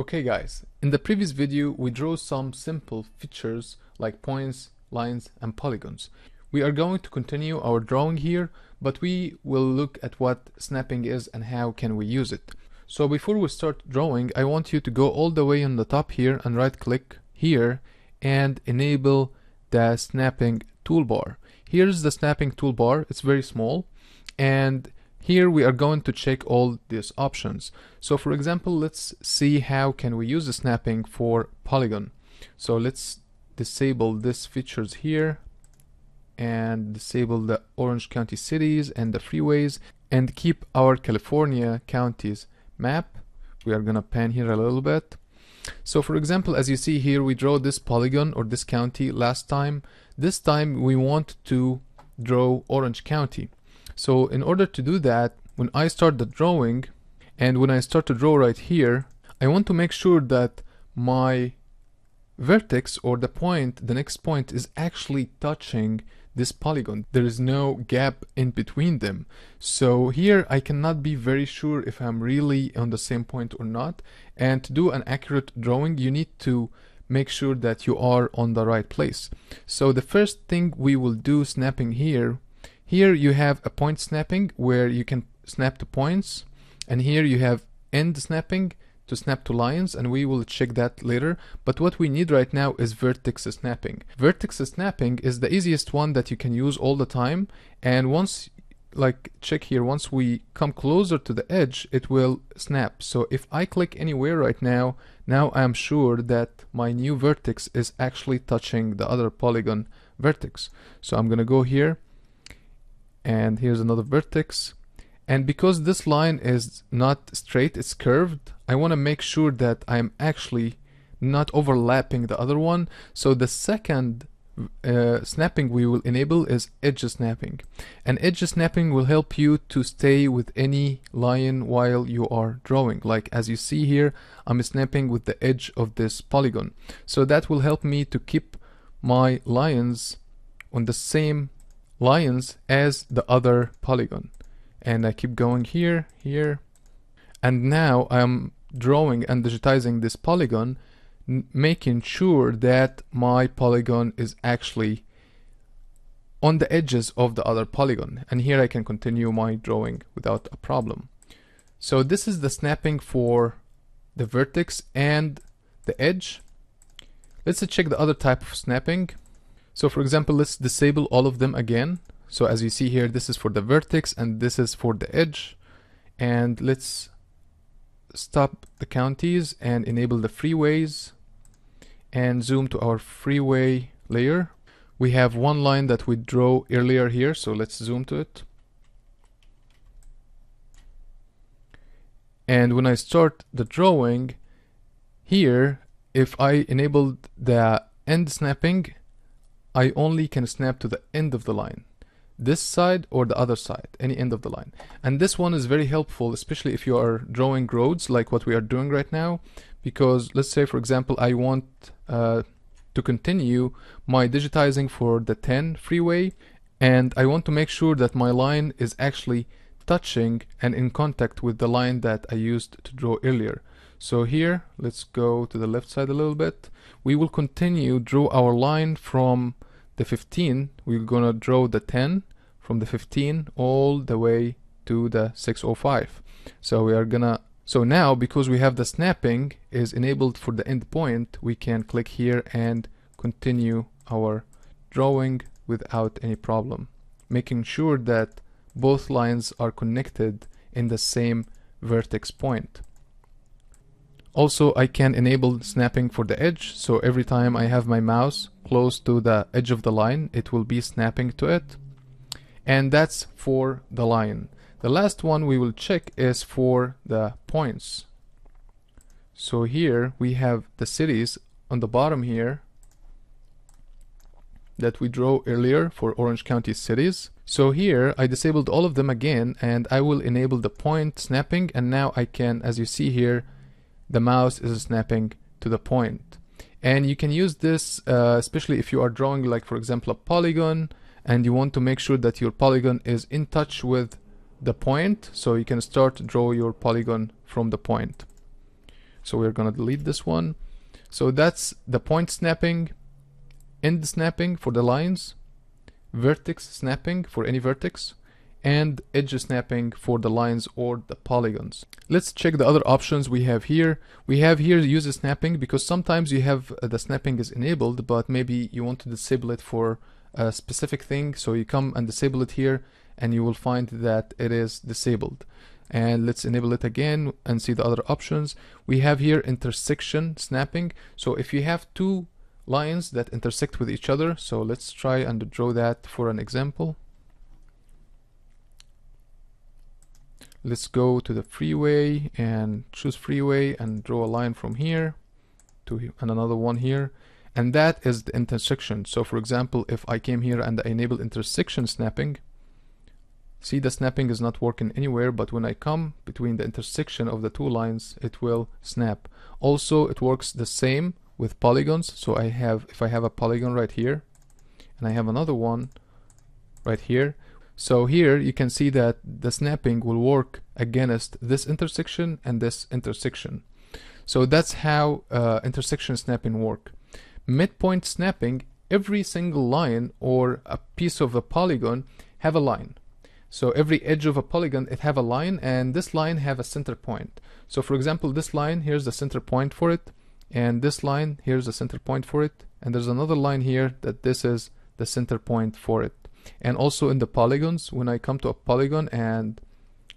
Okay guys, in the previous video we drew some simple features like points, lines and polygons. We are going to continue our drawing here, but we will look at what snapping is and how can we use it. So before we start drawing, I want you to go all the way on the top here and right click here and enable the snapping toolbar. Here's the snapping toolbar. It's very small, and here we are going to check all these options. So for example, let's see how can we use the snapping for polygon. So let's disable these features here and disable the Orange County cities and the freeways and keep our California counties map. We are gonna pan here a little bit. So for example, as you see here, we draw this polygon or this county last time. This time we want to draw Orange County. So in order to do that, when I start the drawing and when I start to draw right here, I want to make sure that my vertex or the point, the next point, is actually touching this polygon. There is no gap in between them. So here I cannot be very sure if I'm really on the same point or not. And to do an accurate drawing, you need to make sure that you are on the right place. So the first thing we will do snapping here, you have a point snapping where you can snap to points, and here you have end snapping to snap to lines, and we will check that later. But what we need right now is vertex snapping. Vertex snapping is the easiest one that you can use all the time, and once, like check here, once we come closer to the edge, it will snap. So if I click anywhere right now I'm sure that my new vertex is actually touching the other polygon vertex. So I'm gonna go here, and here's another vertex, and because this line is not straight, it's curved, I want to make sure that I'm actually not overlapping the other one. So the second snapping we will enable is edge snapping, and edge snapping will help you to stay with any line while you are drawing. Like as you see here, I'm snapping with the edge of this polygon, so that will help me to keep my lines on the same lines as the other polygon. And I keep going here, and now I'm drawing and digitizing this polygon, making sure that my polygon is actually on the edges of the other polygon, and here I can continue my drawing without a problem. So this is the snapping for the vertex and the edge. Let's check the other type of snapping. So for example, let's disable all of them again. So as you see here, this is for the vertex and this is for the edge. And let's stop the counties and enable the freeways and zoom to our freeway layer. We have one line that we drew earlier here, so let's zoom to it. And when I start the drawing here, if I enabled the end snapping, I only can snap to the end of the line, this side or the other side, any end of the line. And this one is very helpful, especially if you are drawing roads like what we are doing right now, because let's say for example I want to continue my digitizing for the 10 freeway, and I want to make sure that my line is actually touching and in contact with the line that I used to draw earlier. So here, let's go to the left side a little bit. We will continue draw our line from the 15. We're gonna draw the 10 from the 15 all the way to the 605. So we are gonna, so now because we have the snapping is enabled for the endpoint, we can click here and continue our drawing without any problem, making sure that both lines are connected in the same vertex point. Also, I can enable snapping for the edge, so every time I have my mouse close to the edge of the line, it will be snapping to it. And that's for the line. The last one we will check is for the points. So here we have the cities on the bottom here that we drew earlier for Orange County cities. So here I disabled all of them again, and I will enable the point snapping, and now I can, as you see here, the mouse is snapping to the point. And you can use this especially if you are drawing, like for example, a polygon, and you want to make sure that your polygon is in touch with the point, so you can start to draw your polygon from the point. So we're gonna delete this one. So that's the point snapping, end snapping for the lines, vertex snapping for any vertex, and edge snapping for the lines or the polygons. Let's check the other options we have here. We have here use snapping, because sometimes you have the snapping is enabled, but maybe you want to disable it for a specific thing. So you come and disable it here, and you will find that it is disabled. And let's enable it again and see the other options. We have here intersection snapping. So if you have two lines that intersect with each other, so let's try and draw that for an example. Let's go to the freeway and choose freeway and draw a line from here to here and another one here, and that is the intersection. So for example, if I came here and I enable intersection snapping, see the snapping is not working anywhere, but when I come between the intersection of the two lines, it will snap. Also, it works the same with polygons. So if I have a polygon right here and I have another one right here, so here you can see that the snapping will work against this intersection and this intersection. So that's how intersection snapping work. Midpoint snapping, every single line or a piece of a polygon have a line. So every edge of a polygon, it have a line, and this line have a center point. So for example, this line, here's the center point for it, and this line, here's the center point for it, and there's another line here that this is the center point for it. And also in the polygons, when I come to a polygon and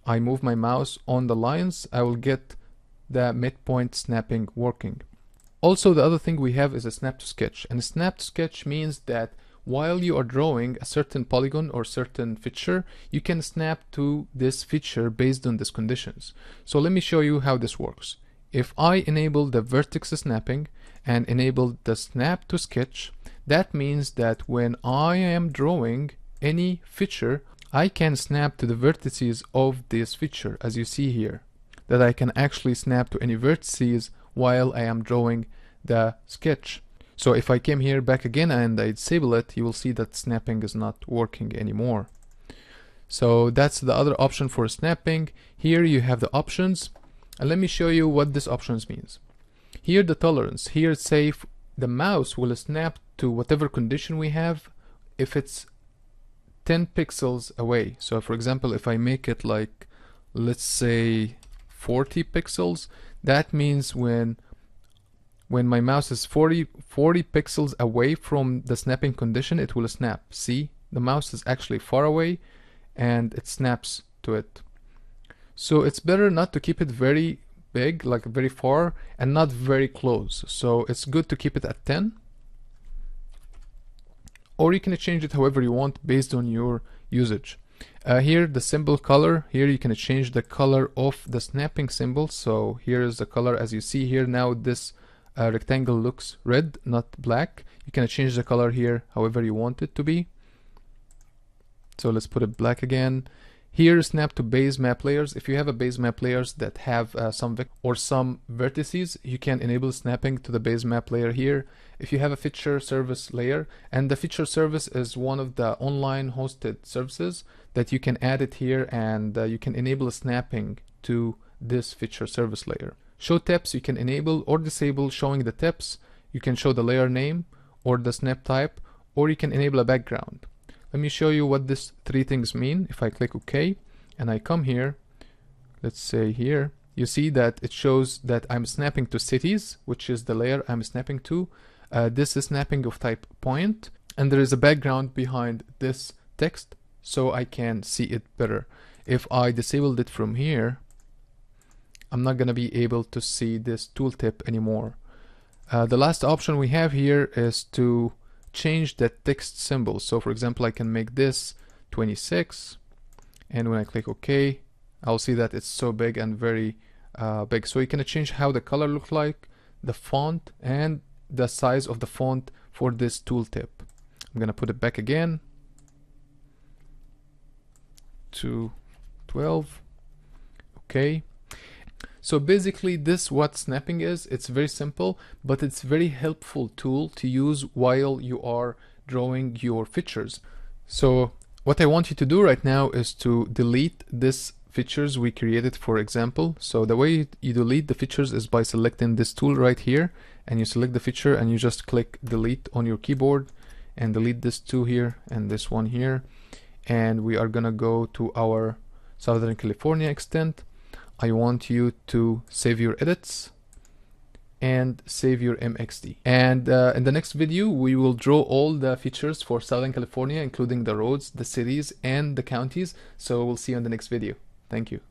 I move my mouse on the lines, I will get the midpoint snapping working. Also, the other thing we have is a snap to sketch, and a snap to sketch means that while you are drawing a certain polygon or certain feature, you can snap to this feature based on these conditions. So let me show you how this works. If I enable the vertex snapping and enable the snap to sketch, that means that when I am drawing any feature, I can snap to the vertices of this feature, as you see here, that I can actually snap to any vertices while I am drawing the sketch. So if I came here back again and I disable it, you will see that snapping is not working anymore. So that's the other option for snapping. Here you have the options, and let me show you what this options means. Here the tolerance, here it's safe, the mouse will snap to whatever condition we have if it's 10 pixels away. So for example, if I make it like, let's say 40 pixels, that means when my mouse is 40 pixels away from the snapping condition, it will snap. See, the mouse is actually far away and it snaps to it. So it's better not to keep it very big, like very far, and not very close. So it's good to keep it at 10. Or you can change it however you want based on your usage. Here the symbol color, here you can change the color of the snapping symbol. So here is the color, as you see here now, this rectangle looks red, not black. You can change the color here however you want it to be. So let's put it black again. Here, snap to base map layers. If you have a base map layers that have some vertices, you can enable snapping to the base map layer here. If you have a feature service layer, and the feature service is one of the online hosted services that you can add it here, and you can enable snapping to this feature service layer. Show tips, you can enable or disable showing the tips. You can show the layer name or the snap type, or you can enable a background. Let me show you what these three things mean. If I click OK and I come here, let's say here, you see that it shows that I'm snapping to cities, which is the layer I'm snapping to. This is snapping of type point, and there is a background behind this text so I can see it better. If I disabled it from here, I'm not gonna be able to see this tooltip anymore. The last option we have here is to change the text symbol. So for example, I can make this 26, and when I click OK, I'll see that it's so big and very big. So you can change how the color looks like, the font, and the size of the font for this tooltip. I'm gonna put it back again to 12. Okay. So basically this what snapping is. It's very simple, but it's very helpful tool to use while you are drawing your features. So what I want you to do right now is to delete this features we created, for example. So the way you delete the features is by selecting this tool right here, and you select the feature and you just click delete on your keyboard and delete this two here and this one here. And we are gonna go to our Southern California extent. I want you to save your edits and save your MXD. And in the next video, we will draw all the features for Southern California, including the roads, the cities, and the counties. So we'll see you in the next video. Thank you.